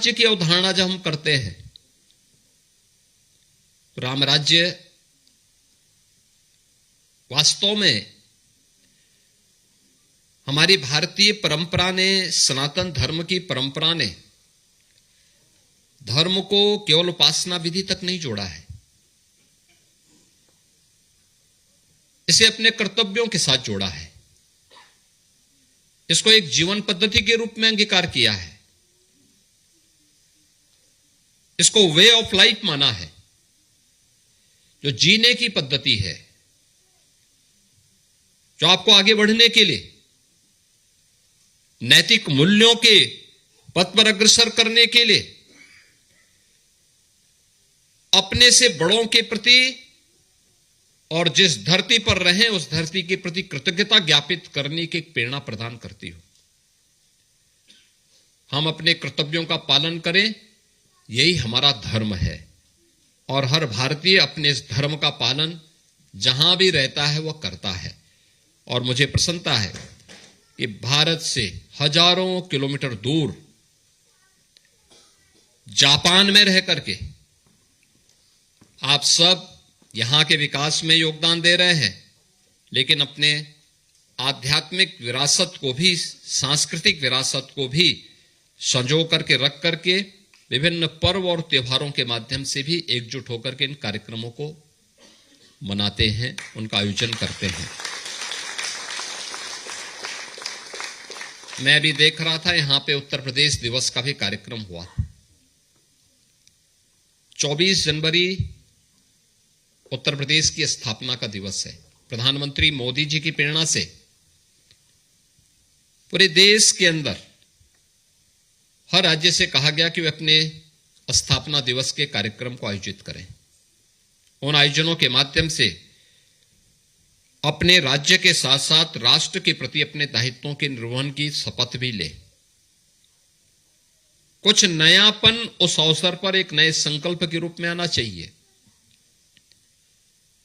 राज्य की अवधारणा जब हम करते हैं, राम राज्य वास्तव में हमारी भारतीय परंपरा ने, सनातन धर्म की परंपरा ने धर्म को केवल उपासना विधि तक नहीं जोड़ा है, इसे अपने कर्तव्यों के साथ जोड़ा है, इसको एक जीवन पद्धति के रूप में अंगीकार किया है, इसको वे ऑफ लाइफ माना है, जो जीने की पद्धति है, जो आपको आगे बढ़ने के लिए नैतिक मूल्यों के पथ पर अग्रसर करने के लिए अपने से बड़ों के प्रति और जिस धरती पर रहें उस धरती के प्रति कृतज्ञता ज्ञापित करने की एक प्रेरणा प्रदान करती हो। हम अपने कर्तव्यों का पालन करें, यही हमारा धर्म है, और हर भारतीय अपने इस धर्म का पालन जहां भी रहता है वह करता है। और मुझे प्रसन्नता है कि भारत से हजारों किलोमीटर दूर जापान में रह करके आप सब यहां के विकास में योगदान दे रहे हैं, लेकिन अपने आध्यात्मिक विरासत को भी, सांस्कृतिक विरासत को भी संजो करके रख करके विभिन्न पर्व और त्योहारों के माध्यम से भी एकजुट होकर के इन कार्यक्रमों को मनाते हैं, उनका आयोजन करते हैं। मैं भी देख रहा था, यहां पे उत्तर प्रदेश दिवस का भी कार्यक्रम हुआ। 24 जनवरी उत्तर प्रदेश की स्थापना का दिवस है। प्रधानमंत्री मोदी जी की प्रेरणा से पूरे देश के अंदर हर राज्य से कहा गया कि वे अपने स्थापना दिवस के कार्यक्रम को आयोजित करें। उन आयोजनों के माध्यम से अपने राज्य के साथ साथ राष्ट्र के प्रति अपने दायित्वों के निर्वहन की शपथ भी ले। कुछ नयापन उस अवसर पर एक नए संकल्प के रूप में आना चाहिए।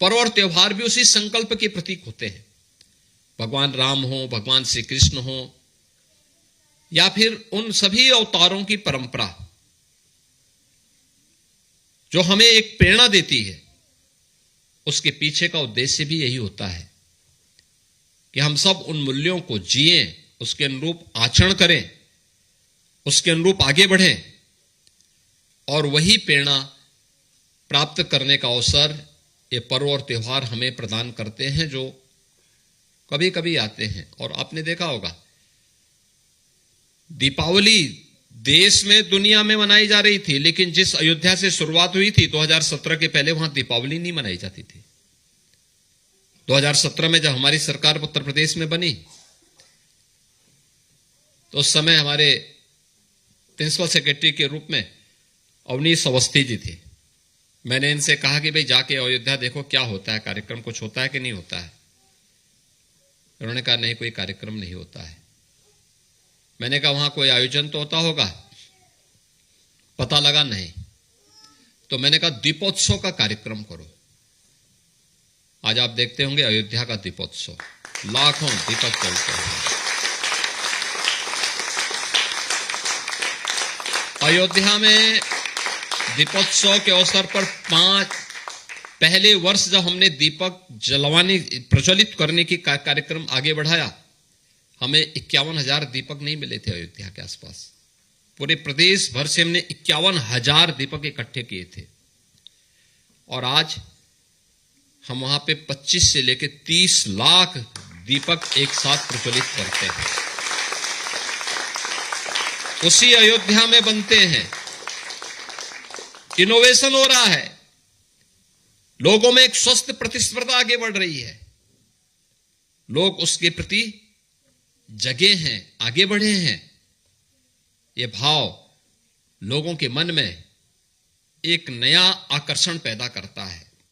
पर्व और त्योहार भी उसी संकल्प के प्रतीक होते हैं। भगवान राम हो, भगवान श्री कृष्ण हो, या फिर उन सभी अवतारों की परंपरा जो हमें एक प्रेरणा देती है, उसके पीछे का उद्देश्य भी यही होता है कि हम सब उन मूल्यों को जिएं, उसके अनुरूप आचरण करें, उसके अनुरूप आगे बढ़ें, और वही प्रेरणा प्राप्त करने का अवसर ये पर्व और त्योहार हमें प्रदान करते हैं, जो कभी कभी आते हैं। और आपने देखा होगा, दीपावली देश में, दुनिया में मनाई जा रही थी, लेकिन जिस अयोध्या से शुरुआत हुई थी 2017 के पहले, वहां दीपावली नहीं मनाई जाती थी। 2017 में जब हमारी सरकार उत्तर प्रदेश में बनी, तो उस समय हमारे प्रिंसिपल सेक्रेटरी के रूप में अवनीश अवस्थी जी थे। मैंने इनसे कहा कि भाई जाके अयोध्या देखो क्या होता है, कार्यक्रम कुछ होता है कि नहीं होता है। उन्होंने कहा नहीं, कोई कार्यक्रम नहीं होता है। मैंने कहा वहां कोई आयोजन तो होता होगा, पता लगा नहीं। तो मैंने कहा दीपोत्सव का कार्यक्रम करो। आज आप देखते होंगे अयोध्या का दीपोत्सव, लाखों दीपक जलते हैं। अयोध्या में दीपोत्सव के अवसर पर पहले वर्ष जब हमने दीपक जलवाने, प्रज्वलित करने की कार्यक्रम आगे बढ़ाया, हमें 51,000 दीपक नहीं मिले थे अयोध्या के आसपास। पूरे प्रदेश भर से हमने 51,000 दीपक इकट्ठे किए थे, और आज हम वहां पे 25 से लेकर 30 लाख दीपक एक साथ प्रज्वलित करते हैं। उसी अयोध्या में बनते हैं। इनोवेशन हो रहा है, लोगों में एक स्वस्थ प्रतिस्पर्धा आगे बढ़ रही है, लोग उसके प्रति जगे हैं, आगे बढ़े हैं। यह भाव लोगों के मन में एक नया आकर्षण पैदा करता है।